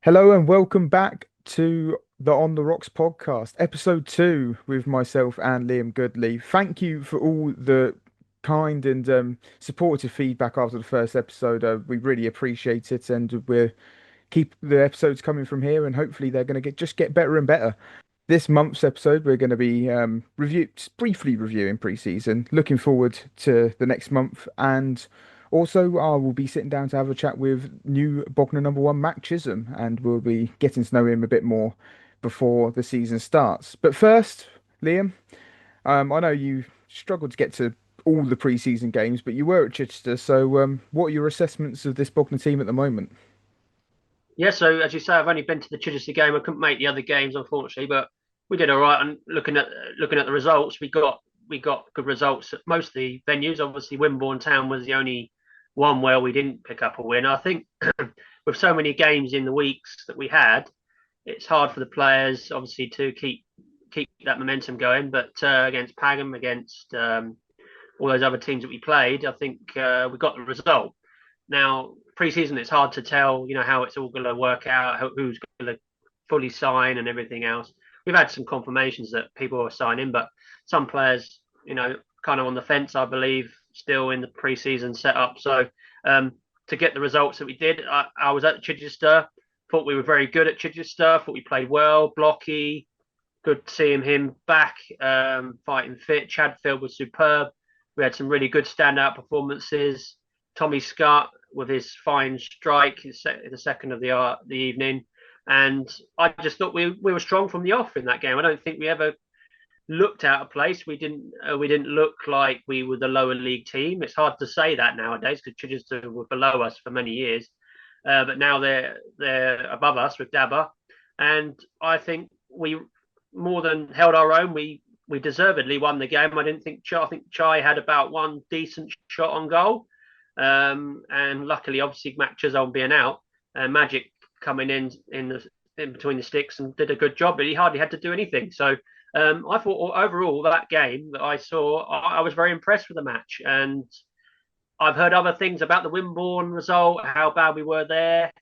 Hello and welcome back to the On the Rocks podcast, Ep.2 with myself and Liam Goodley. Thank you for all the kind and supportive feedback after the first episode. We really appreciate it, and we'll keep the episodes coming from here, and hopefully they're going to get better and better. This month's episode, we're going to be just briefly reviewing preseason. Looking forward to the next month, and also I will be sitting down to have a chat with new Bognor number one, Matt Chisum, and we'll be getting to know him a bit more before the season starts. But first, Liam, I know you struggled to get to all the preseason games, but you were at Chichester. So, what are your assessments of this Bognor team at the moment? Yeah, so as you say, I've only been to the Chichester game. I couldn't make the other games, unfortunately, but we did all right. And looking at the results, we got good results at most of the venues. Obviously, Wimborne Town was the only one where we didn't pick up a win. I think with so many games in the weeks that we had, it's hard for the players, obviously, to keep that momentum going. But against Pagham, against all those other teams that we played, I think we got the result. Now, preseason, it's hard to tell, how it's all going to work out, who's going to fully sign and everything else. We've had some confirmations that people are signing, but some players, kind of on the fence, I believe, still in the preseason setup. So to get the results that we did, I was at Chichester, thought we were very good at Chichester, thought we played well, blocky, good seeing him back, fighting fit. Chadfield was superb. We had some really good standout performances. Tommy Scott with his fine strike, the second of the evening, and I just thought we were strong from the off in that game. I don't think we ever looked out of place. We didn't look like we were the lower league team. It's hard to say that nowadays because Chichester were below us for many years, but now they're above us with Dabba, and I think we more than held our own. We deservedly won the game. I think Chai had about one decent shot on goal, and luckily, obviously, Matt Chisholm being out, Magic coming in between the sticks and did a good job, but he hardly had to do anything. So I thought overall that game that I saw, I was very impressed with the match, and I've heard other things about the Wimborne result, how bad we were there,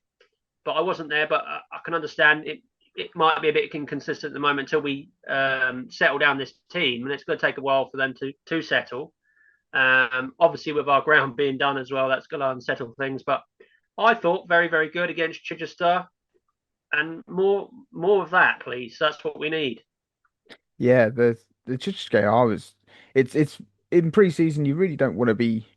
but I wasn't there. But I can understand it. It might be a bit inconsistent at the moment until we settle down this team, and it's going to take a while for them to settle. Obviously, with our ground being done as well, that's going to unsettle things. But I thought very, very good against Chichester, and more of that, please. That's what we need. Yeah, the Chichester game, it's in pre-season. You really don't want to be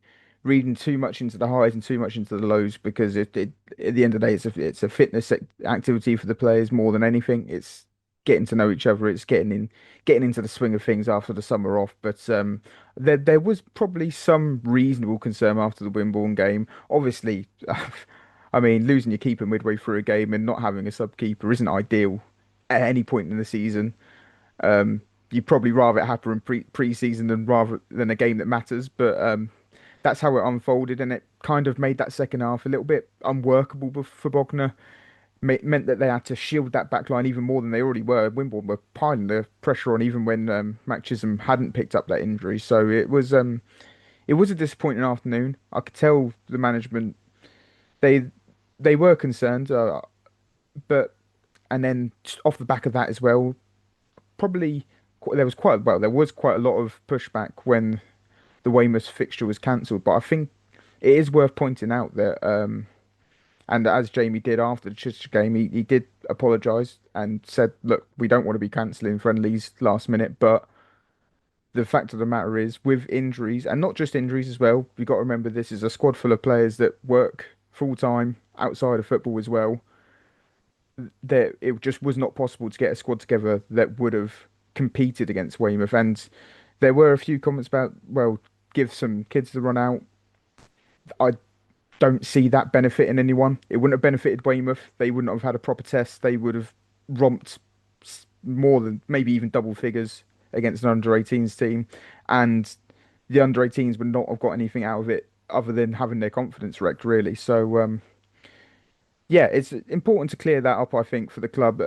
reading too much into the highs and too much into the lows because it at the end of the day, it's a fitness activity for the players more than anything. It's getting to know each other. It's getting into the swing of things after the summer off. But there was probably some reasonable concern after the Wimborne game. Obviously, I mean, losing your keeper midway through a game and not having a sub keeper isn't ideal at any point in the season. You'd probably rather it happen in pre-season than rather than a game that matters. But that's how it unfolded, and it kind of made that second half a little bit unworkable for Bognor. Meant that they had to shield that back line even more than they already were. Wimbledon were piling the pressure on even when Matt Chisum hadn't picked up that injury. So it was a disappointing afternoon. I could tell the management they they were concerned, but and then off the back of that as well, probably there was quite a lot of pushback when the Weymouth fixture was cancelled. But I think it is worth pointing out that, and as Jamie did after the Chichester game, he did apologise and said, "Look, we don't want to be cancelling friendlies last minute." But the fact of the matter is, with injuries and not just injuries as well, we've got to remember this is a squad full of players that work full time outside of football as well. That it just was not possible to get a squad together that would have competed against Weymouth. And there were a few comments about, well, give some kids the run out. I don't see that benefiting anyone. It wouldn't have benefited Weymouth. They wouldn't have had a proper test. They would have romped more than maybe even double figures against an under 18s team. And the under 18s would not have got anything out of it other than having their confidence wrecked, really. So, yeah, it's important to clear that up, I think, for the club.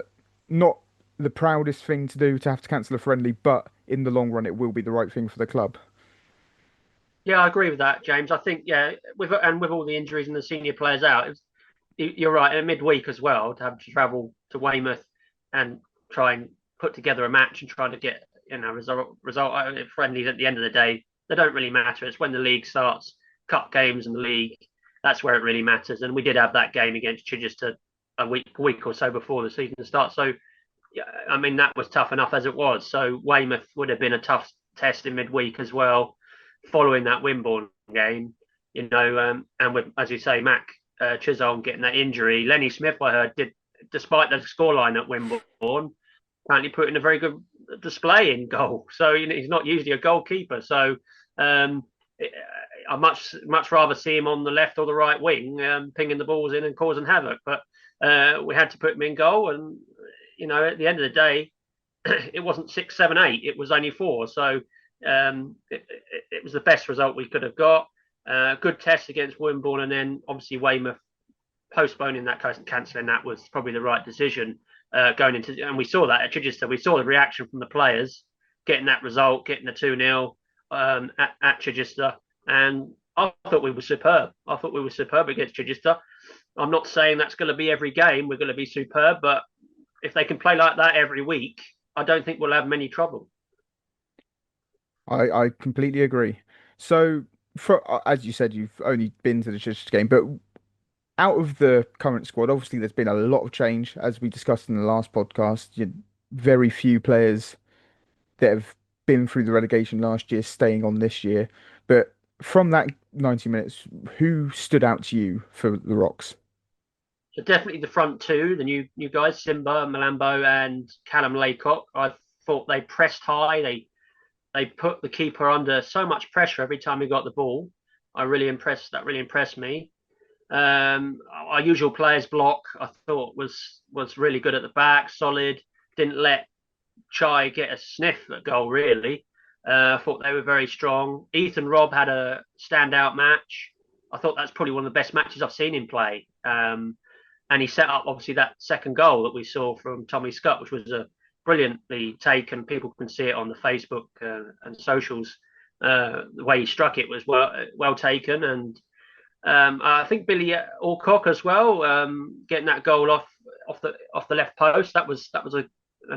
Not the proudest thing to do to have to cancel a friendly, but in the long run, it will be the right thing for the club. Yeah, I agree with that, James. I think with all the injuries and the senior players out, you're right. In midweek as well, to have to travel to Weymouth and try and put together a match and try to get result friendlies at the end of the day, they don't really matter. It's when the league starts, cup games and the league, that's where it really matters. And we did have that game against Chichester a week or so before the season starts. So yeah, I mean that was tough enough as it was. So Weymouth would have been a tough test in midweek as well, following that Wimborne game. And with, as you say, Matt Chisholm getting that injury, Lenny Smith, I heard, did, despite the scoreline at Wimborne, apparently put in a very good display in goal. So he's not usually a goalkeeper. So um, I much rather see him on the left or the right wing, pinging the balls in and causing havoc. But we had to put him in goal, and at the end of the day, it wasn't 6, 7, 8. It was only 4. So it was the best result we could have got. Good test against Wimborne, and then obviously Weymouth postponing that, cancelling that was probably the right decision going into. And we saw that at Chichester. We saw the reaction from the players getting that result, getting the 2-0 at Chichester, and I thought we were superb. I thought we were superb against Chichester. I'm not saying that's going to be every game. We're going to be superb, but if they can play like that every week, I don't think we'll have many trouble. I completely agree. So, as you said, you've only been to the Chichester game, but out of the current squad, obviously there's been a lot of change, as we discussed in the last podcast. Very few players that have been through the relegation last year staying on this year. But from that 90 minutes, who stood out to you for the Rocks? So definitely the front two, the new guys, Simba, Malambo, and Callum Laycock. I thought they pressed high. They put the keeper under so much pressure every time he got the ball. That really impressed me. Our usual players block, I thought was really good at the back, solid. Didn't let Chai get a sniff at goal really. I thought they were very strong. Ethan Robb had a standout match. I thought that's probably one of the best matches I've seen him play. And he set up obviously that second goal that we saw from Tommy Scott, which was a brilliantly taken. People can see it on the Facebook and socials. The way he struck it was well taken, and I think Billy Alcock as well, getting that goal off the left post. That was a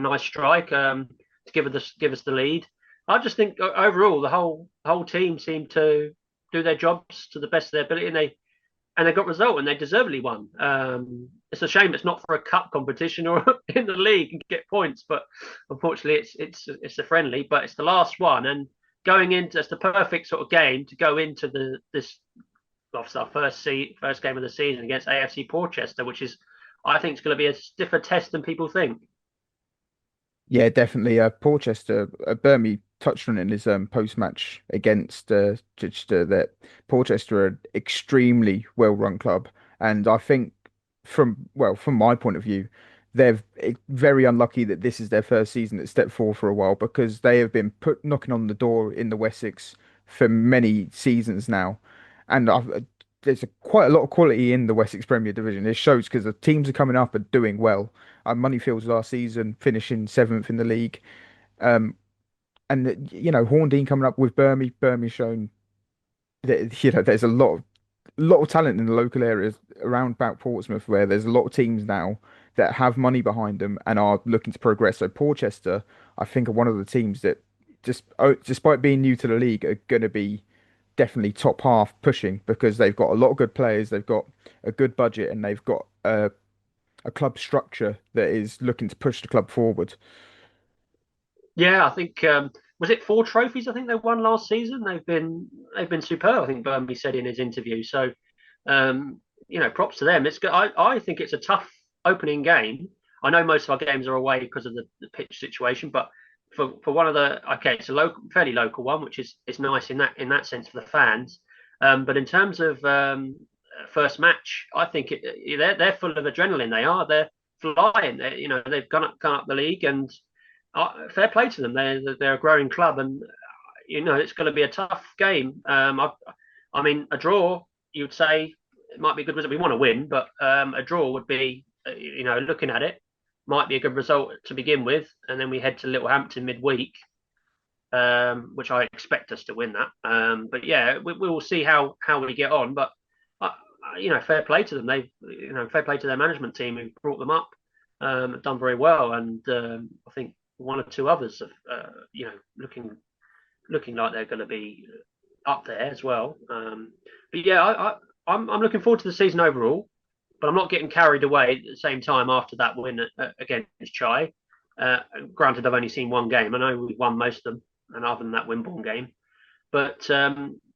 nice strike to give us the lead. I just think overall the whole team seemed to do their jobs to the best of their ability, and they got result, and they deservedly won. It's a shame it's not for a cup competition or in the league and get points, but unfortunately it's a friendly, but it's the last one, and going into it's the perfect sort of game to go into this our first game of the season against AFC Portchester, which is I think is going to be a stiffer test than people think. Yeah, definitely. Portchester, Bermy touched on it in his post-match against Chichester that Portchester are an extremely well-run club, and I think from my point of view, they're very unlucky that this is their first season at Step Four for a while because they have been put knocking on the door in the Wessex for many seasons now, and there's quite a lot of quality in the Wessex Premier Division. It shows because the teams are coming up and doing well. Moneyfields last season finishing seventh in the league. Um, and Horndean coming up with Birmingham. Birmingham's shown that there's a lot of talent in the local areas around about Portsmouth where there's a lot of teams now that have money behind them and are looking to progress. So Portchester, I think, are one of the teams that despite being new to the league, are going to be definitely top half pushing because they've got a lot of good players, they've got a good budget, and they've got a club structure that is looking to push the club forward. Yeah, I think was it 4 trophies? I think they won last season. They've been superb. I think Burnley said in his interview. So props to them. It's good. I think it's a tough opening game. I know most of our games are away because of the pitch situation, but for one of the it's a fairly local one, which is nice in that sense for the fans. But in terms of first match, I think they're full of adrenaline. They're flying. They've gone up the league, and fair play to them. They're a growing club, and it's going to be a tough game. I mean, a draw, you would say, it might be a good result. We want to win, but a draw would be, looking at it, might be a good result to begin with, and then we head to Littlehampton midweek, which I expect us to win that. But yeah, we will see how we get on. But fair play to them. Fair play to their management team who brought them up, have done very well, and I think one or two others have, looking like they're going to be up there as well. But yeah, I'm looking forward to the season overall, but I'm not getting carried away at the same time after that win against Chai. Granted, I've only seen one game. I know we've won most of them, and other than that Wimborne game, but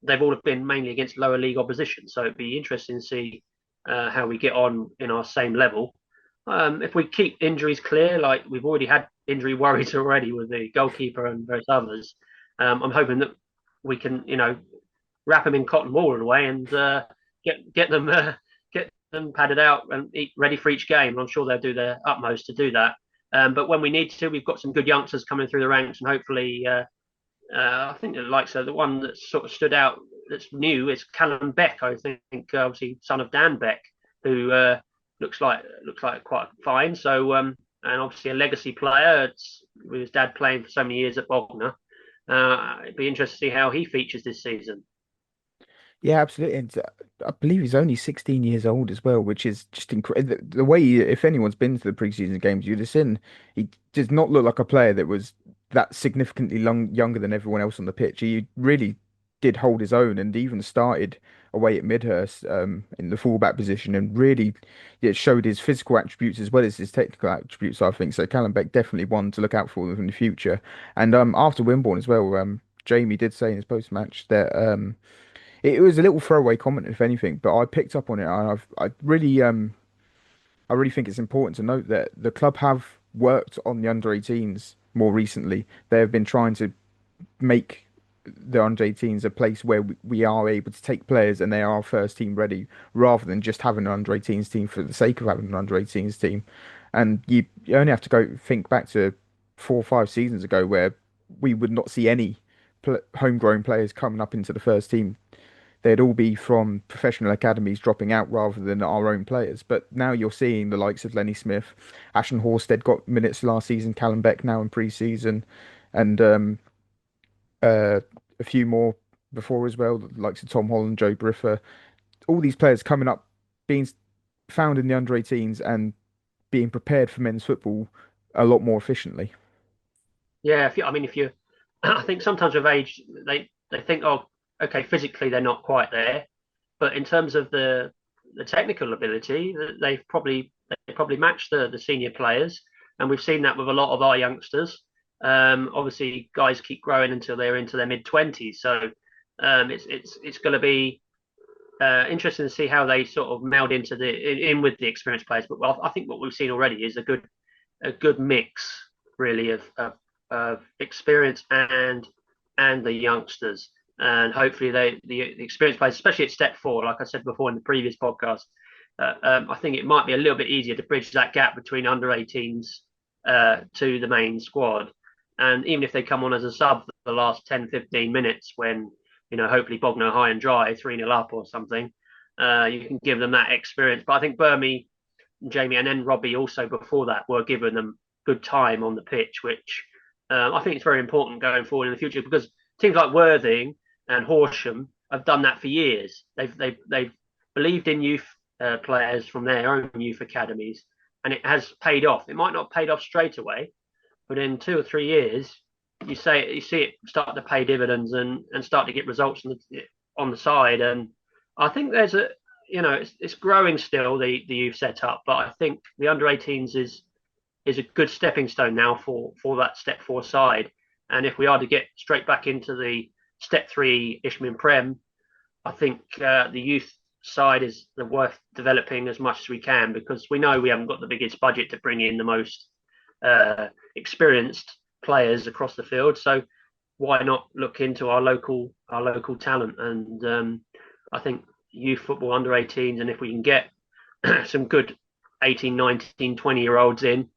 they've all been mainly against lower league opposition. So it'd be interesting to see how we get on in our same level. If we keep injuries clear, like we've already had injury worries already with the goalkeeper and various others, I'm hoping that we can, wrap them in cotton wool in a way and get them padded out and ready for each game. I'm sure they'll do their utmost to do that. But when we need to, we've got some good youngsters coming through the ranks, and hopefully I think the likes of the one that sort of stood out that's new is Callum Beck. I think obviously son of Dan Beck, who looks like quite fine. So and obviously a legacy player. It's with his dad playing for so many years at Bognor. It'd be interesting to see how he features this season. Yeah, absolutely. And I believe he's only 16 years old as well, which is just incredible. The way, if anyone's been to the preseason games, you'd have seen he does not look like a player that was that significantly younger than everyone else on the pitch. He really did hold his own and even started away at Midhurst in the fullback position and really showed his physical attributes as well as his technical attributes, I think. So Callum Beck definitely one to look out for in the future. And after Wimborne as well, Jamie did say in his post-match that it was a little throwaway comment, if anything, but I picked up on it, and I really think it's important to note that the club have worked on the under 18s more recently. They have been trying to make the under 18s a place where we are able to take players and they are first team ready, rather than just having an under 18s team for the sake of having an under 18s team. And you only have to go think back to 4 or 5 seasons ago where we would not see any homegrown players coming up into the first team. They'd all be from professional academies dropping out rather than our own players. But now you're seeing the likes of Lenny Smith, Ashton Horsted got minutes last season, Callum Beck now in pre-season, and uh, a few more before as well, the likes of Tom Holland, Joe Briffer. All these players coming up, being found in the under 18s and being prepared for men's football a lot more efficiently. Yeah, if you, I think sometimes with age they think, oh, okay, physically they're not quite there, but in terms of the technical ability, they probably match the senior players, and we've seen that with a lot of our youngsters. Obviously, guys keep growing until they're into their mid 20s, so it's going to be interesting to see how they sort of meld into in with the experienced players. But I think what we've seen already is a good mix, really, of experience and the youngsters. And hopefully the experienced players, especially at step four, like I said before in the previous podcast, I think it might be a little bit easier to bridge that gap between under 18s to the main squad. And even if they come on as a sub for the last 10, 15 minutes when, hopefully Bognor high and dry, 3-0 up or something, you can give them that experience. But I think Burmy, Jamie, and then Robbie also before that were giving them good time on the pitch, which I think it's very important going forward in the future because teams like Worthing and Horsham have done that for years. They've believed in youth players from their own youth academies, and it has paid off. It might not have paid off straight away, but in 2 or 3 years, you see it start to pay dividends and start to get results on the side. And I think there's it's growing still the youth setup, but I think the under 18s is a good stepping stone now for that step four side. And if we are to get straight back into the step three Ishmael Prem, I think the youth side is the worth developing as much as we can because we know we haven't got the biggest budget to bring in the most experienced players across the field. So why not look into our local talent? And I think youth football under 18s, and if we can get some good 18, 19, 20 year olds in,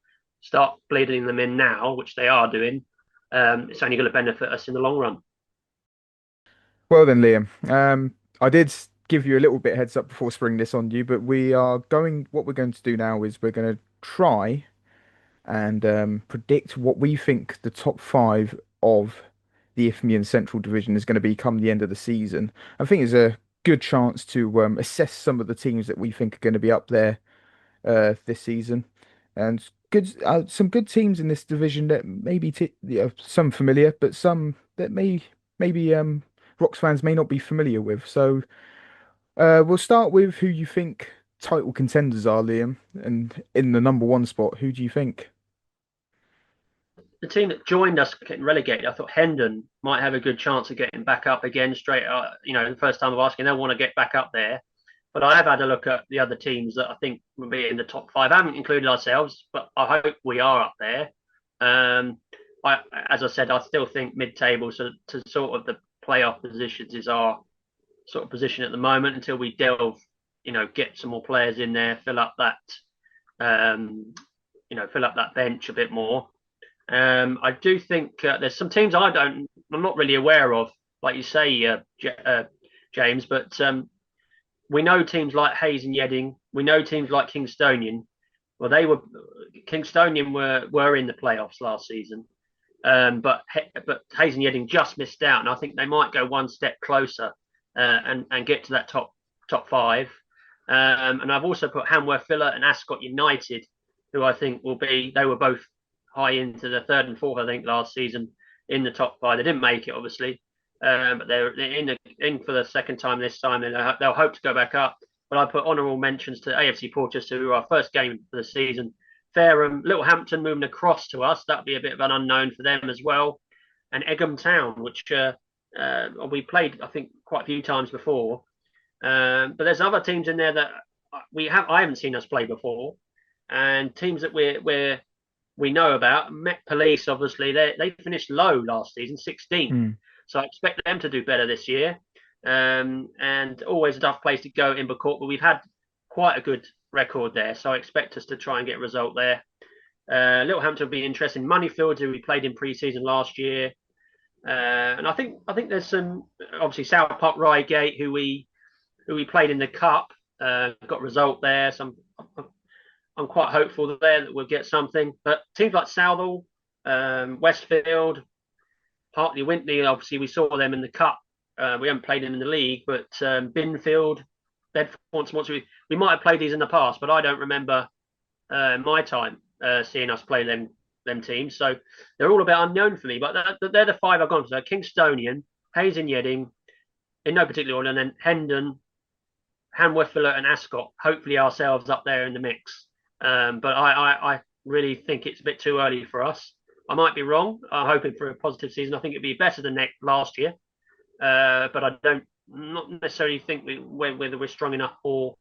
start bleeding them in now, which they are doing, it's only going to benefit us in the long run. Well then, Liam, I did give you a little bit heads up before springing this on you, but what we're going to do now is we're going to try and predict what we think the top five of the Isthmian Central Division is going to be come the end of the season. I think it's a good chance to assess some of the teams that we think are going to be up there this season, and some good teams in this division that maybe some familiar, but some that maybe Rocks fans may not be familiar with. So we'll start with who you think title contenders are, Liam, and in the number one spot, who do you think? The team that joined us getting relegated, I thought Hendon might have a good chance of getting back up again straight. The first time of asking, they want to get back up there. But I have had a look at the other teams that I think will be in the top five. I haven't included ourselves, but I hope we are up there. Um, as I said, I still think mid-table to sort of the playoff positions is our sort of position at the moment until we delve, get some more players in there, um, fill up that bench a bit more. I do think there's some teams I'm not really aware of, like you say, James, but we know teams like Hayes and Yedding. We know teams like Kingstonian. Well, Kingstonian were in the playoffs last season, but Hayes and Yedding just missed out, and I think they might go one step closer and get to that top five. And I've also put Hanworth Villa and Ascot United, who I think will be. They were both high into the third and fourth, I think, last season in the top five. They didn't make it, obviously, but they're in for the second time this time, and they'll hope to go back up. But I put honourable mentions to AFC Portchester, who are our first game for the season. Fareham, Littlehampton moving across to us. That'd be a bit of an unknown for them as well. And Egham Town, which we played, I think, quite a few times before. But there's other teams in there that I haven't seen us play before, and teams that we know about. Met Police, obviously, they finished low last season, 16th. Hmm. So I expect them to do better this year. And always a tough place to go in Court, but we've had quite a good record there. So I expect us to try and get a result there. Littlehampton will be interesting. Moneyfield, who we played in pre-season last year. And I think there's some, obviously, South Park Reigate, who we played in the cup, got a result there. I'm quite hopeful there that we'll get something. But teams like Southall, Westfield, Hartley Wintney, obviously we saw them in the cup. We haven't played them in the league, but Binfield, Bedford, we might have played these in the past, but I don't remember my time seeing us play them teams. So they're all a bit unknown for me. But they're the five I've gone for. So Kingstonian, Hayes and Yedding, in no particular order, and then Hendon, Hanworth Villa, and Ascot. Hopefully ourselves up there in the mix. But I really think it's a bit too early for us. I might be wrong. I'm hoping for a positive season. I think it'd be better than last year. But I don't not necessarily think whether we're strong enough for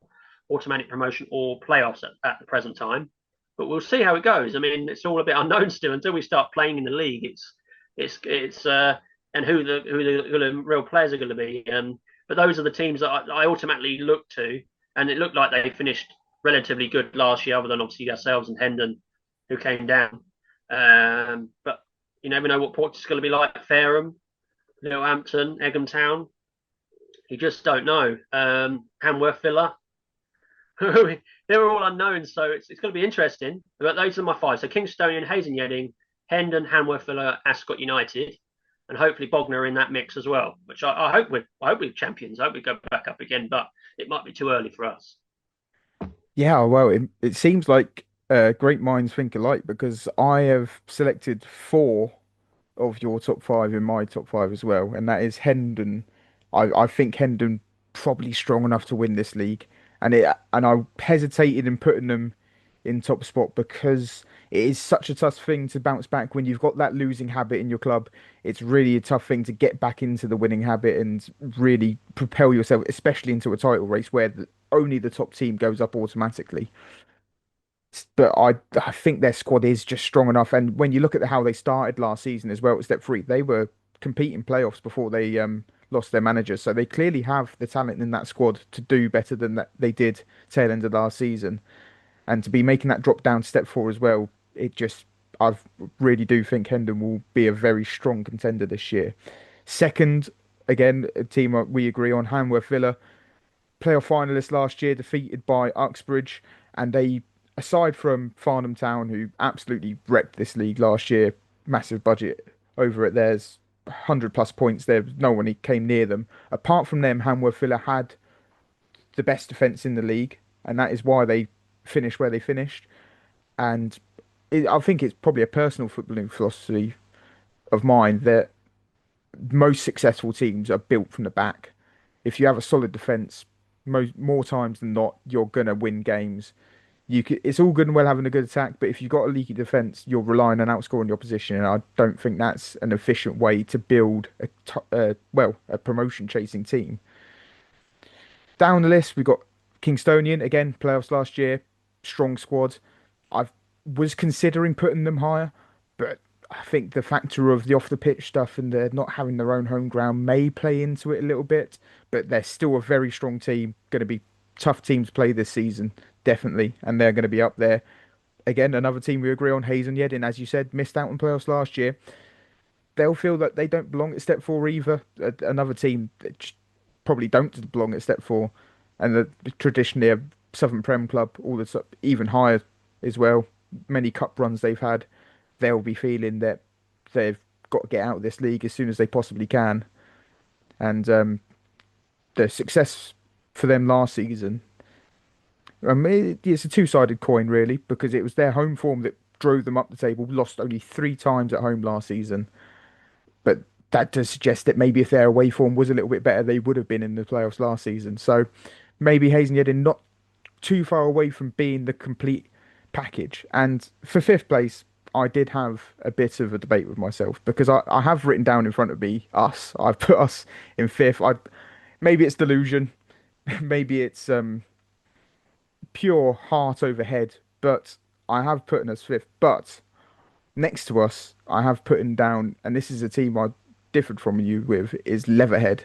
automatic promotion or playoffs at the present time. But we'll see how it goes. I mean, it's all a bit unknown still until we start playing in the league. It's and who the real players are going to be. But those are the teams that I automatically look to, and it looked like they finished relatively good last year, other than obviously ourselves and Hendon, who came down. But you never know what Portugal's going to be like. Fareham, Littlehampton, Egham Town. You just don't know. Hanworth Villa. They were all unknowns, so it's going to be interesting. But those are my five. So Kingstonian, Hayes and Yedding, Hendon, Hanworth Villa, Ascot United, and hopefully Bognor in that mix as well. Which I hope we're champions. I hope we go back up again, but it might be too early for us. Yeah, well, it seems like great minds think alike because I have selected four of your top five in my top five as well, and that is Hendon. I think Hendon probably strong enough to win this league, and I hesitated in putting them in top spot because it is such a tough thing to bounce back when you've got that losing habit in your club. It's really a tough thing to get back into the winning habit and really propel yourself, especially into a title race where only the top team goes up automatically. But I think their squad is just strong enough. And when you look at how they started last season as well at step three, they were competing playoffs before they lost their manager. So they clearly have the talent in that squad to do better than that they did tail end of last season. And to be making that drop down to step four as well, I really do think Hendon will be a very strong contender this year. Second, again, a team we agree on, Hanworth Villa, playoff finalists last year, defeated by Uxbridge, and they, aside from Farnham Town, who absolutely wrecked this league last year, massive budget over at theirs. 100 plus points. There was no one came near them. Apart from them, Hanworth Villa had the best defence in the league, and that is why they finished where they finished. And I think it's probably a personal footballing philosophy of mine that most successful teams are built from the back. If you have a solid defence, more times than not, you're gonna win games. It's all good and well having a good attack, but if you've got a leaky defence, you're relying on outscoring the opposition, and I don't think that's an efficient way to build a promotion chasing team. Down the list, we've got Kingstonian again, playoffs last year, strong squad. I was considering putting them higher, but I think the factor of the off the pitch stuff and the not having their own home ground may play into it a little bit. But they're still a very strong team. Going to be tough team to play this season, definitely, and they're going to be up there. Again, another team we agree on, Hayes and Yedin, as you said, missed out on playoffs last year. They'll feel that they don't belong at step four either. Another team that probably don't belong at step four, and traditionally a Southern Prem club, all the even higher as well. Many cup runs they've had, they'll be feeling that they've got to get out of this league as soon as they possibly can. And the success for them last season, it's a two-sided coin really, because it was their home form that drove them up the table. Lost only 3 times at home last season, but that does suggest that maybe if their away form was a little bit better, they would have been in the playoffs last season. So maybe Hayes and Yedden not too far away from being the complete package. And for fifth place, I did have a bit of a debate with myself because I have written down in front of me us. I've put us in fifth. Maybe it's delusion, maybe it's pure heart over head, but I have put us fifth. But next to us, I have put in down, and this is a team I differed from you with, is Leatherhead.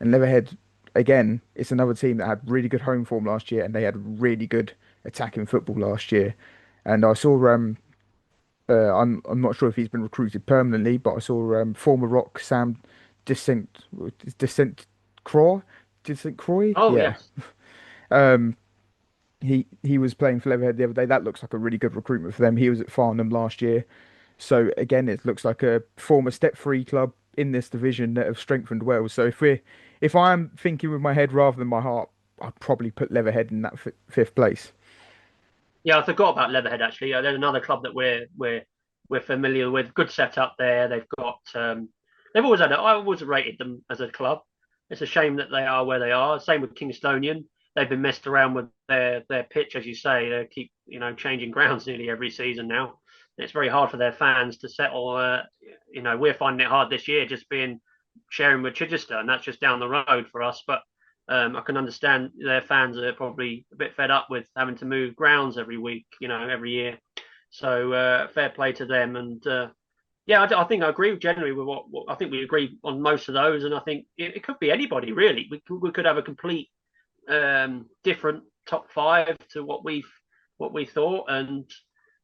And Leatherhead, again, it's another team that had really good home form last year, and they had really good attacking football last year. And I saw, I'm not sure if he's been recruited permanently, but I saw former Rock Sam Descent Descent Croy, Descent Croy, Oh yeah. yes, Um, he was playing for Leatherhead the other day. That looks like a really good recruitment for them. He was at Farnham last year. So again, it looks like a former step three club in this division that have strengthened well. So if I'm thinking with my head rather than my heart, I'd probably put Leatherhead in that fifth place. yeah, I forgot about Leatherhead actually. There's another club that we're familiar with. Good setup there. They've always I always rated them as a club. It's a shame that they are where they are. Same with Kingstonian. They've been messed around with their pitch, as you say. They keep changing grounds nearly every season now. It's very hard for their fans to settle. We're finding it hard this year, just being sharing with Chichester, and that's just down the road for us. But I can understand their fans are probably a bit fed up with having to move grounds every week, every year. So fair play to them. And yeah, I think I agree generally with what I think we agree on most of those. And I think it could be anybody really. We could have a complete different top five to what we thought, and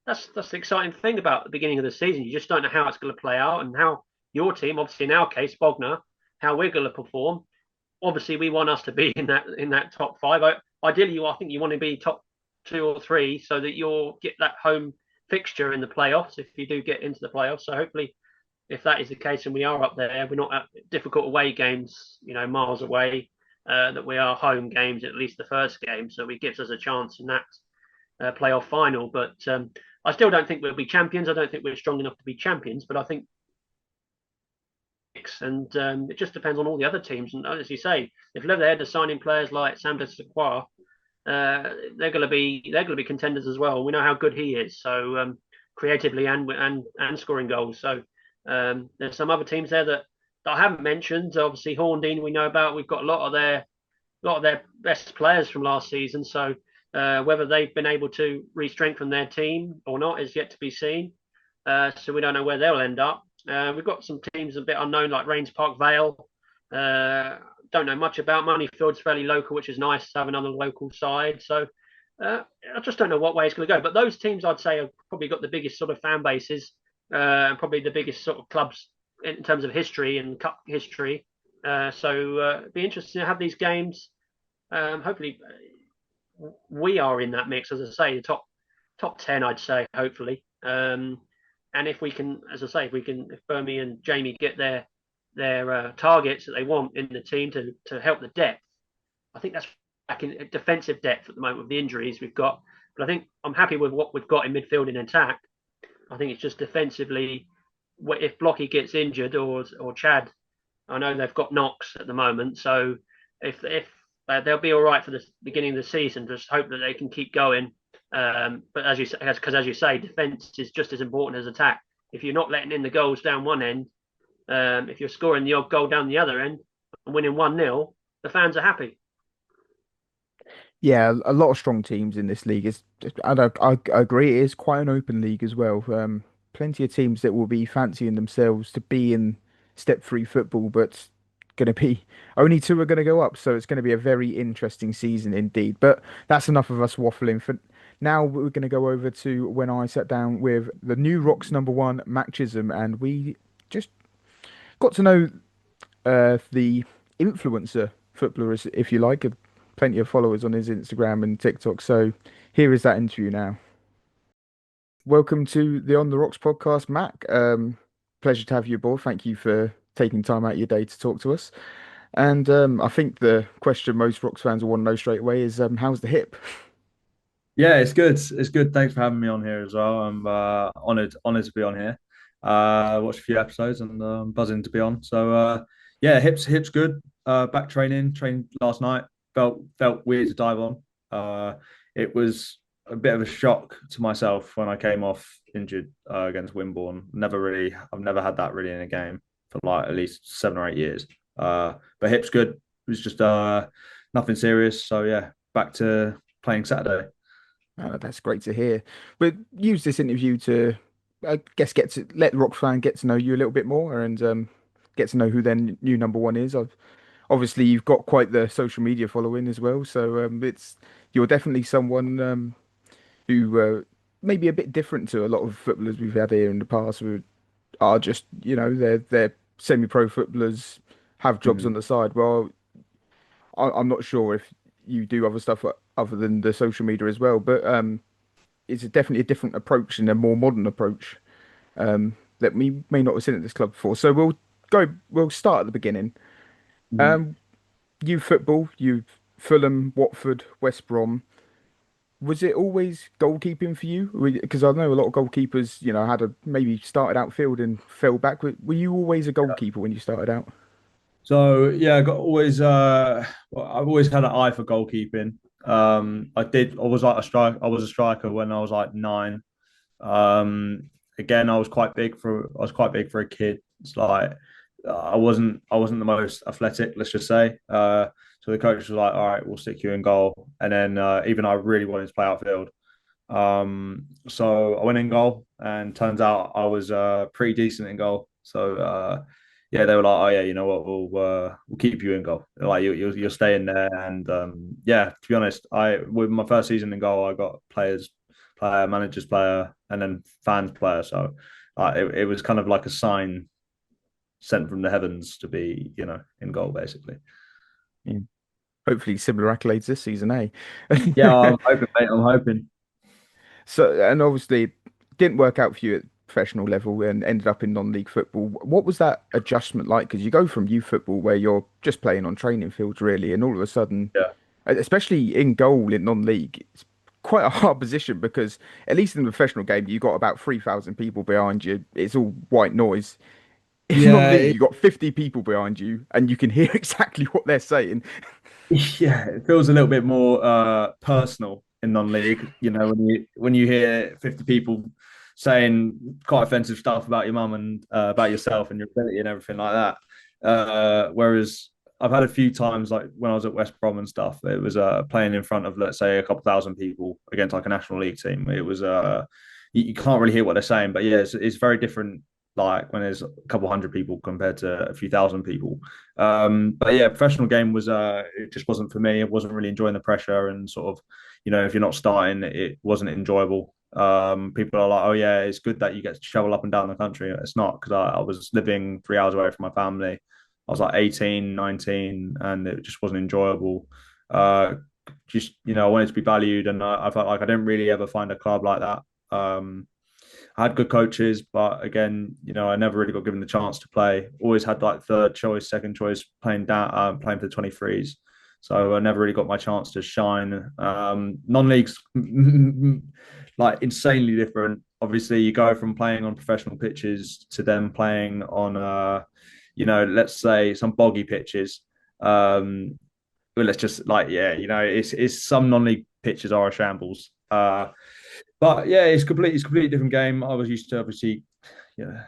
that's the exciting thing about the beginning of the season. You just don't know how it's going to play out and how your team, obviously in our case, Bognor, how we're going to perform. Obviously, we want us to be in that top five. Ideally, I think you want to be top two or three so that you'll get that home fixture in the playoffs if you do get into the playoffs. So hopefully, if that is the case and we are up there, we're not at difficult away games, miles away. That we are home games, at least the first game, so it gives us a chance in that playoff final. But I still don't think we'll be champions. I don't think we're strong enough to be champions, but I think and it just depends on all the other teams. And as you say, if Leatherhead are signing players like Sam de Sequoia, they're going to be contenders as well. We know how good he is, so creatively and scoring goals. So there's some other teams there that I haven't mentioned. Obviously, Horndean we know about. We've got a lot of their best players from last season. So whether they've been able to re-strengthen their team or not is yet to be seen. So we don't know where they'll end up. We've got some teams a bit unknown like Rains Park Vale. Don't know much about Moneyfield's fairly local, which is nice to have another local side. So I just don't know what way it's going to go. But those teams I'd say have probably got the biggest sort of fan bases, probably the biggest sort of clubs in terms of history and cup history. So it'd be interesting to have these games. Hopefully, we are in that mix, as I say, the top 10, I'd say, hopefully. And if we can, as I say, if Bermie and Jamie get there targets that they want in the team to help the depth. I think that's back in defensive depth at the moment with the injuries we've got. But I think I'm happy with what we've got in midfield and attack. I think it's just defensively, if Blocky gets injured or Chad, I know they've got knocks at the moment, so if they'll be all right for the beginning of the season, just hope that they can keep going. But as you say, defense is just as important as attack. If you're not letting in the goals down one end, if you're scoring the odd goal down the other end and winning 1-0, the fans are happy. Yeah, a lot of strong teams in this league. I agree, it is quite an open league as well. Plenty of teams that will be fancying themselves to be in step three football, but going to be only two are going to go up, so it's going to be a very interesting season indeed. But that's enough of us waffling for now. We're going to go over to when I sat down with the new Rocks number one, Matt Chisum, and we just got to know the influencer footballer, if you like, plenty of followers on his Instagram and TikTok. So here is that interview now. Welcome to the On the Rocks podcast, Mac. Pleasure to have you aboard. Thank you for taking time out of your day to talk to us. And I think the question most Rocks fans will want to know straight away is how's the hip? Yeah, it's good. It's good. Thanks for having me on here as well. I'm honored to be on here. Watched a few episodes and buzzing to be on. So yeah, hips good. Back trained last night. Felt weird to dive on. It was a bit of a shock to myself when I came off injured against Wimborne. I've never had that really in a game for like at least 7 or 8 years. But hips good. It was just nothing serious. So yeah, back to playing Saturday. That's great to hear. But use this interview to, I guess, get to let the Rocks fan get to know you a little bit more and get to know who their new number one is. Obviously, you've got quite the social media following as well, so it's you're definitely someone who may be a bit different to a lot of footballers we've had here in the past who are just, they're semi-pro footballers, have jobs on Mhm. the side. Well, I'm not sure if you do other stuff other than the social media as well, but it's definitely a different approach and a more modern approach that we may not have seen at this club before. So we'll start at the beginning. Mhm. Um, you football, you Fulham, Watford, West Brom. Was it always goalkeeping for you? Because I know a lot of goalkeepers, had a maybe started outfield and fell back. Were you always a goalkeeper when you started out? So yeah, I got always well, I've always had an eye for goalkeeping. I was like a strike. I was a striker when I was like 9. Again, I was quite big for a kid. It's like I wasn't the most athletic, let's just say. So the coach was like, "All right, we'll stick you in goal." And then even I really wanted to play outfield. So I went in goal, and turns out I was pretty decent in goal. So yeah, they were like, "Oh yeah, you know what? We'll keep you in goal. Like you'll stay in there." And yeah, to be honest, I with my first season in goal, I got player, managers player, and then fans player. So it was kind of like a sign sent from the heavens to be, in goal basically. Yeah. Hopefully similar accolades this season, eh? Yeah, I'm hoping, mate. I'm hoping. So, and obviously it didn't work out for you at professional level and ended up in non-league football. What was that adjustment like? Because you go from youth football where you're just playing on training fields really, and all of a sudden, Yeah. especially in goal in non-league, it's quite a hard position because at least in the professional game, you got about 3,000 people behind you. It's all white noise. In non-league, Yeah, you got 50 people behind you, and you can hear exactly what they're saying. yeah, it feels a little bit more personal in non-league. When you hear 50 people saying quite offensive stuff about your mum and about yourself and your ability and everything like that. Whereas I've had a few times, like when I was at West Brom and stuff, it was playing in front of, let's say, a couple thousand people against like a national league team. It was you can't really hear what they're saying, but yeah, it's very different. Like when there's a couple hundred people compared to a few thousand people. But yeah, professional game was it just wasn't for me. I wasn't really enjoying the pressure and sort of, if you're not starting, it wasn't enjoyable. People are like, oh yeah, it's good that you get to travel up and down the country. It's not because I was living 3 hours away from my family. I was like 18, 19, and it just wasn't enjoyable. I wanted to be valued, and I felt like I didn't really ever find a club like that. Um, I had good coaches, but again, I never really got given the chance to play. Always had like third choice, second choice, playing for the 23s. So I never really got my chance to shine. Non-leagues, like insanely different. Obviously, you go from playing on professional pitches to then playing on, let's say some boggy pitches. But let's just like, yeah, it's some non-league pitches are a shambles. But yeah, it's completely different game. I was used to obviously,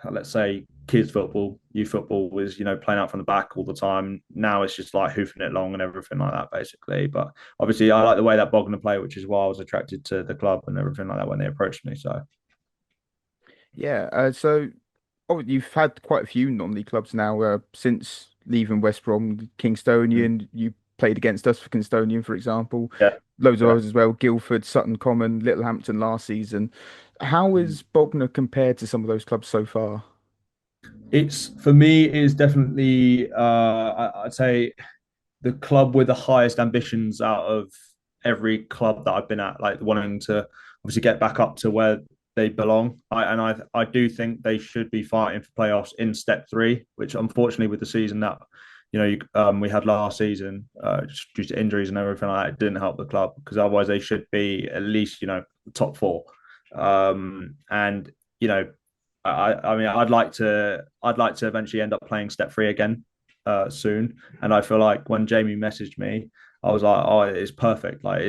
let's say kids football, youth football was playing out from the back all the time. Now it's just like hoofing it long and everything like that, basically. But obviously, I like the way that Bognor play, which is why I was attracted to the club and everything like that when they approached me. So Yeah. Oh, you've had quite a few non-league clubs now since leaving West Brom, Kingstonian. You played against us for Kingstonian, for example. yeah, Loads of yeah. others as well. Guildford, Sutton Common, Littlehampton last season. How is Bognor compared to some of those clubs so far? It's for me is definitely I'd say the club with the highest ambitions out of every club that I've been at, like wanting to obviously get back up to where they belong. I do think they should be fighting for playoffs in step three, which unfortunately with the season that we had last season, just due to injuries and everything like that, it didn't help the club because otherwise they should be at least top four. And you know I mean, I'd like to eventually end up playing step three again soon. And I feel like when Jamie messaged me, I was like, oh, it's perfect. Like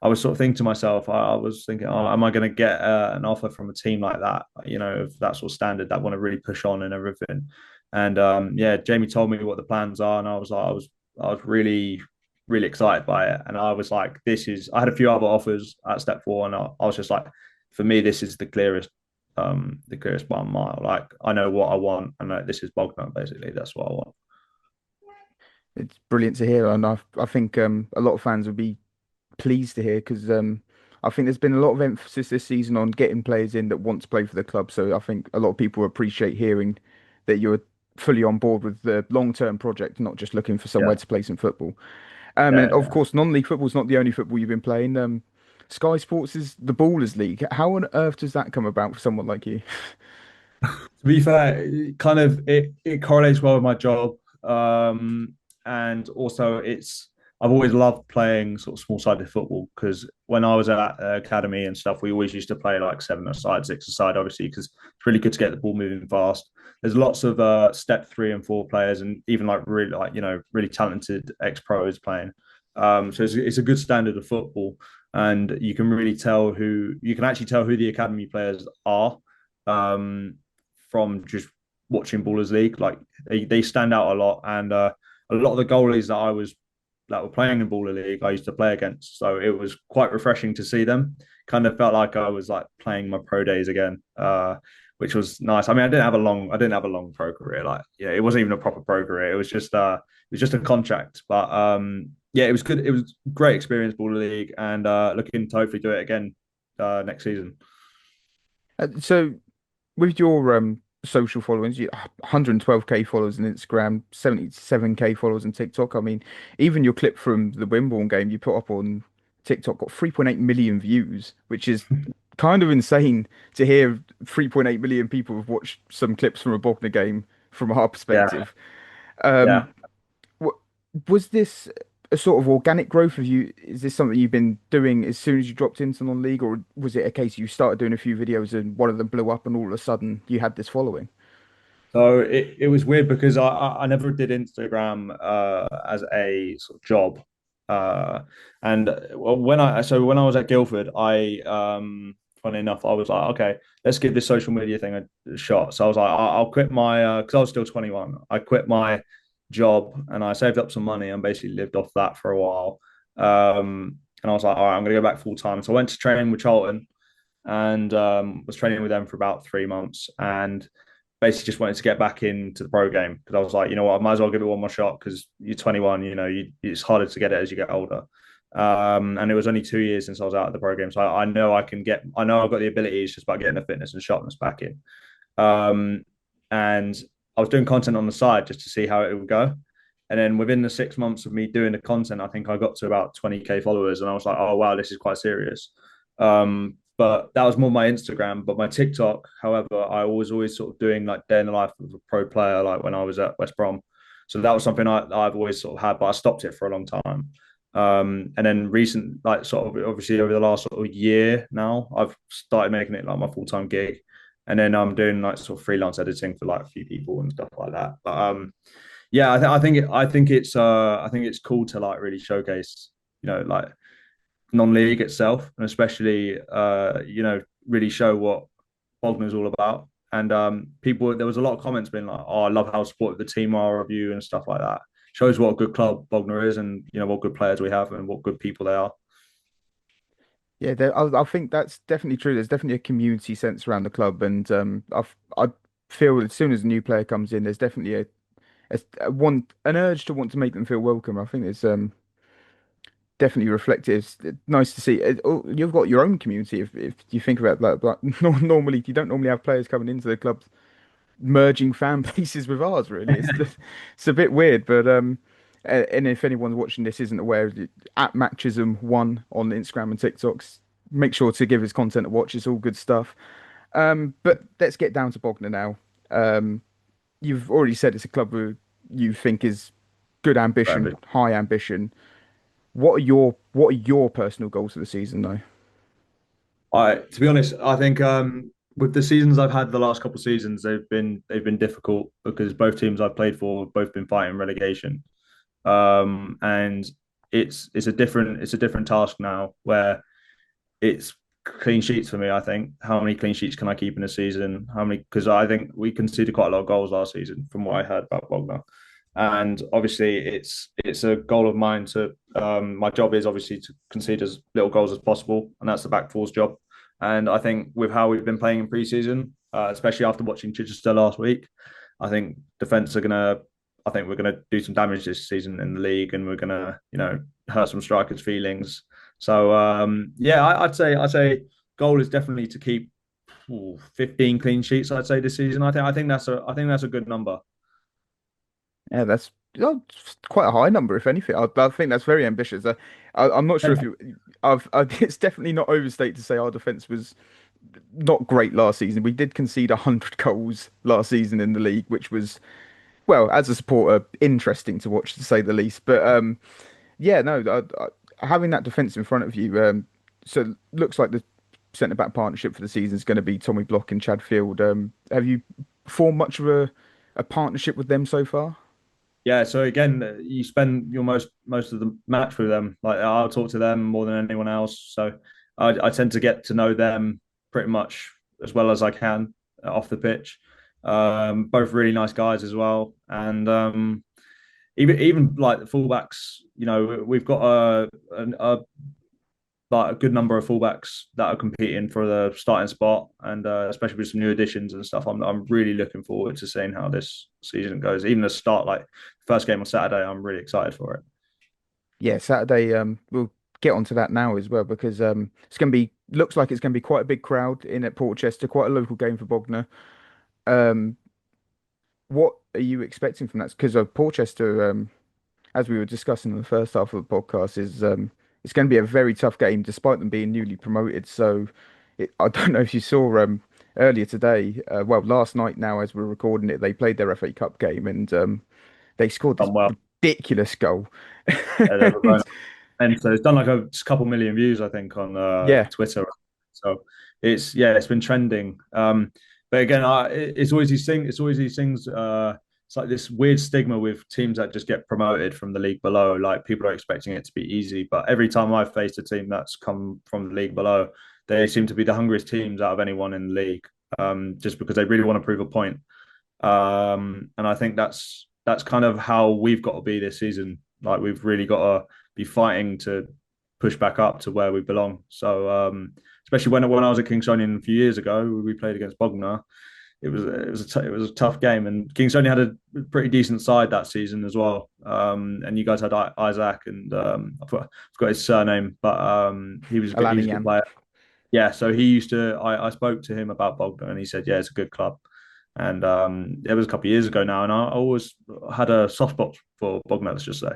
I was sort of thinking to myself, I was thinking, oh, am I going to get an offer from a team like that? Of that sort of standard that want to really push on and everything. And yeah, Jamie told me what the plans are, and I was like, I was really really excited by it. And I was like, I had a few other offers at step four, and I was just like, for me, this is the clearest 1 mile. Like I know what I want, and like, this is Bognor. Basically, that's what I want. It's brilliant to hear, and I think a lot of fans would be pleased to hear because I think there's been a lot of emphasis this season on getting players in that want to play for the club. So I think a lot of people appreciate hearing that you're fully on board with the long-term project, not just looking for somewhere Yeah, to play some football. And yeah, of yeah. course, non-league football is not the only football you've been playing. Sky Sports is the Ballers League. How on earth does that come about for someone like you? To be fair, it correlates well with my job, and also I've always loved playing sort of small-sided football because when I was at academy and stuff, we always used to play like seven-a-side, six-a-side, obviously because it's really good to get the ball moving fast. There's lots of step three and four players, and even like really like really talented ex-pros playing. So it's a good standard of football, and you can actually tell who the academy players are. Um, from just watching Ballers League. Like they stand out a lot, and a lot of the goalies that were playing in Baller League, I used to play against. So it was quite refreshing to see them. Kind of felt like I was like playing my pro days again, which was nice. I mean, I didn't have a long pro career. Like, yeah, it wasn't even a proper pro career. It was just a contract. But yeah, it was good. It was great experience, Baller League, and looking to hopefully do it again next season. So with your social followings, you 112k followers on Instagram, 77k followers on TikTok. I mean, even your clip from the Wimbledon game you put up on TikTok got 3.8 million views, which is kind of insane to hear 3.8 million people have watched some clips from a Bognor game from our Yeah, perspective. Um, yeah. wa- was this a sort of organic growth of you? Is this something you've been doing as soon as you dropped into non-league, or was it a case you started doing a few videos and one of them blew up and all of a sudden you had this following? So it was weird because I never did Instagram as a sort of job. Uh, and when I was at Guildford, funny enough, I was like, okay, let's give this social media thing a shot. So I was like, I'll quit my because I was still 21. I quit my job and I saved up some money and basically lived off that for a while. And I was like, all right, I'm gonna go back full time. So I went to train with Charlton and was training with them for about 3 months and basically just wanted to get back into the pro game because I was like, you know what, I might as well give it one more shot because you're 21, it's harder to get it as you get older. And it was only 2 years since I was out of the pro game, so I know I know I've got the ability. It's just about getting the fitness and sharpness back in. And I was doing content on the side just to see how it would go. And then within the 6 months of me doing the content, I think I got to about 20k followers, and I was like, oh wow, this is quite serious. but that was more my Instagram. But my TikTok, however, I was always sort of doing like day in the life of a pro player, like when I was at West Brom. So that was something I've always sort of had, but I stopped it for a long time. And then like sort of obviously over the last sort of year now, I've started making it like my full time gig, and then I'm doing like sort of freelance editing for like a few people and stuff like that. But yeah, I think it's cool to like really showcase, like non-league itself, and especially really show what Bogner's all about. And people, there was a lot of comments being like, "Oh, I love how supportive the team are of you and stuff like that." Shows what a good club Bognor is, and what good players we have, and what good people they are. Yeah, I think that's definitely true. There's definitely a community sense around the club, and I feel as soon as a new player comes in, there's definitely an urge to want to make them feel welcome. I think it's definitely reflective. It's nice to see. You've got your own community if you think about that. But normally, you don't normally have players coming into the club merging fan bases with ours. Really, it's a bit weird. But and if anyone watching this isn't aware, at Matt Chisum one on Instagram and TikToks, make sure to give his content a watch. It's all good stuff. But let's get down to Bognor now. Um, you've already said it's a club who you think is good ambition, high ambition. What are your personal goals for the season though? To be honest, I think with the seasons I've had the last couple of seasons, they've been difficult because both teams I've played for have both been fighting relegation. And it's a different task now where it's clean sheets for me. I think how many clean sheets can I keep in a season? How many? Because I think we conceded quite a lot of goals last season, from what I heard about Bognor. And obviously, it's a goal of mine to. My job is obviously to concede as little goals as possible, and that's the back four's job. And I think with how we've been playing in preseason, especially after watching Chichester last week, I think defence are gonna. I think we're gonna do some damage this season in the league, and we're gonna, hurt some strikers' feelings. So yeah, I'd say goal is definitely to keep 15 clean sheets. I'd say this season. I think that's a good number. Yeah, that's quite a high number, if anything. I think that's very ambitious. I'm not sure if you. It's definitely not overstate to say our defense was not great last season. We did concede 100 goals last season in the league, which was, well, as a supporter, interesting to watch to say the least. But yeah, no, having that defense in front of you. So looks like the centre back partnership for the season is going to be Tommy Block and Chad Field. Have you formed much of a partnership with them so far? Yeah, so again, you spend your most of the match with them. Like I'll talk to them more than anyone else. So I tend to get to know them pretty much as well as I can off the pitch. Both really nice guys as well, and even like the fullbacks. We've got like a good number of fullbacks that are competing for the starting spot, and especially with some new additions and stuff. I'm really looking forward to seeing how this season goes. Even the start, like first game on Saturday, I'm really excited for it. Yeah, Saturday. We'll get onto that now as well because it's going to be looks like it's going to be quite a big crowd in at Portchester, quite a local game for Bognor. Um, what are you expecting from that? Because Portchester, as we were discussing in the first half of the podcast, is it's going to be a very tough game despite them being newly promoted. So I don't know if you saw earlier today, well, last night now as we're recording it, they played their FA Cup game and they scored this Done well. ridiculous goal. They're going, and so it's done like a couple million views, I think, on Yeah, Twitter. So it's been trending. But again, it's always these things. It's always these things. It's like this weird stigma with teams that just get promoted from the league below. Like people are expecting it to be easy, but every time I've faced a team that's come from the league below, they seem to be the hungriest teams out of anyone in the league. Just because they really want to prove a point. And I think that's kind of how we've got to be this season. Like we've really got to be fighting to push back up to where we belong. So especially when I was at Kingsonian a few years ago, we played against Bognor. It was a tough game, and Kingsonian had a pretty decent side that season as well. And you guys had Isaac, and I forgot his surname, but he was a good Alanian. player. Yeah, so he used to. I spoke to him about Bognor, and he said, "Yeah, it's a good club." And it was a couple of years ago now, and I always had a soft spot for Bognor. Let's just say.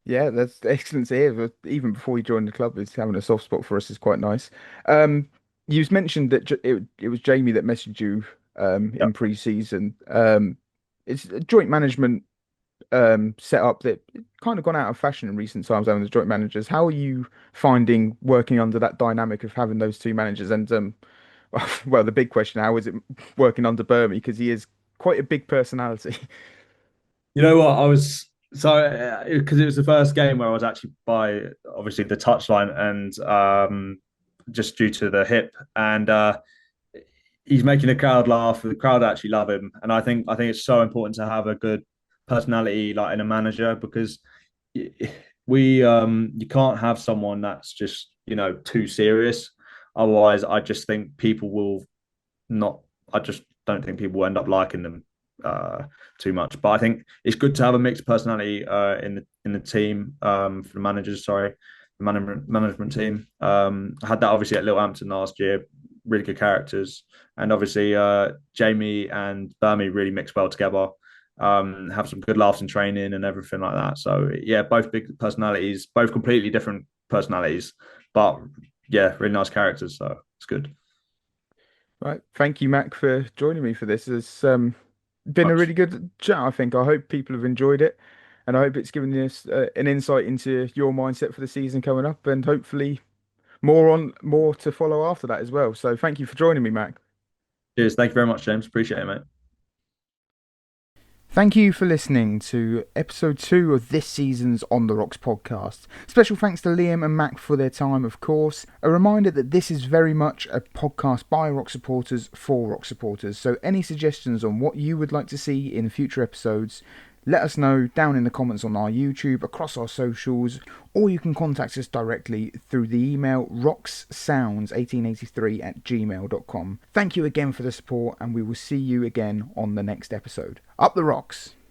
Yeah, that's excellent to hear. But even before you joined the club, is having a soft spot for us is quite nice. Um, you mentioned that it was Jamie that messaged you in pre-season. It's a joint management setup that kind of gone out of fashion in recent times, having the joint managers. How are you finding working under that dynamic of having those two managers? And well, the big question, how is it working under Burmy? Because he is quite a big personality. You know what? I was so because it was the first game where I was actually by obviously the touchline and just due to the hip and he's making the crowd laugh. The crowd actually love him, and I think it's so important to have a good personality like in a manager because we you can't have someone that's just too serious. Otherwise, I just think people will not. I just don't think people will end up liking them too much. But I think it's good to have a mixed personality in the team for the managers. Sorry, the management team. I had that obviously at Littlehampton last year. Really good characters, and obviously Jamie and Burmy really mix well together. Have some good laughs in training and everything like that. So yeah, both big personalities, both completely different personalities, but yeah, really nice characters. So it's good. Right. Thank you, Mac, for joining me for this. It's been a Much. really good chat, I think. I hope people have enjoyed it, and I hope it's given us an insight into your mindset for the season coming up, and hopefully more to follow after that as well. So thank you for joining me, Mac. Cheers. Thank you very much, James. Appreciate it, mate. Thank you for listening to episode 2 of this season's On the Rocks podcast. Special thanks to Liam and Mac for their time, of course. A reminder that this is very much a podcast by Rock supporters for Rock supporters. So any suggestions on what you would like to see in future episodes, let us know down in the comments on our YouTube, across our socials, or you can contact us directly through the email rockssounds1883@gmail.com. Thank you again for the support, and we will see you again on the next episode. Up the Rocks!